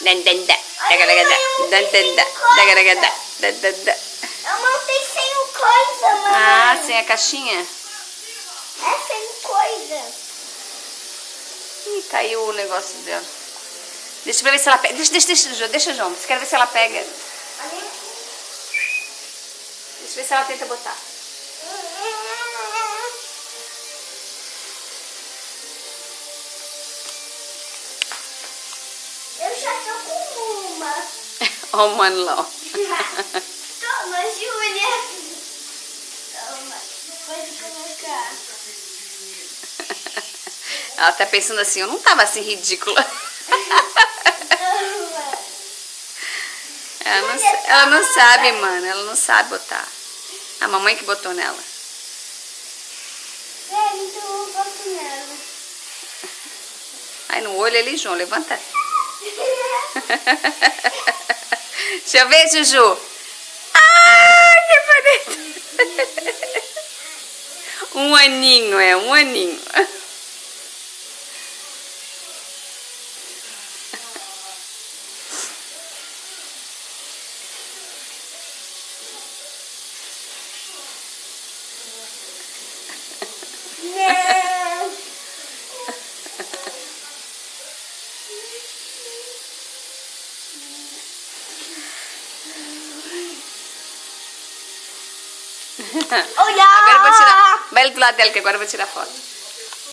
Dan, dan, da. Dagadagada. Dan, dan, da. Dagadagada. Dan, dan, da. Eu montei sem o coisa, mãe. Ah, sem a caixinha? É sem coisa. Ih, caiu o negócio dela. Deixa pra ver se ela pega. Deixa, João. Você quer ver se ela pega? Ali. Deixa eu ver se ela tenta botar. Eu já tô com uma. Ó o mano lá, ó. Toma, Júlia. Toma. Pode colocar. Ela tá pensando assim, eu não tava assim ridícula. Toma. Ela não sabe, mano. Ela não sabe botar. A mamãe que botou nela. Então eu boto nela. Aí no olho ali, João, levanta. Deixa eu ver, Juju. Ai, que bonito. Um aninho, um aninho. Não. Olha! Agora eu vou tirar. Vai do lado dela que agora eu vou tirar foto.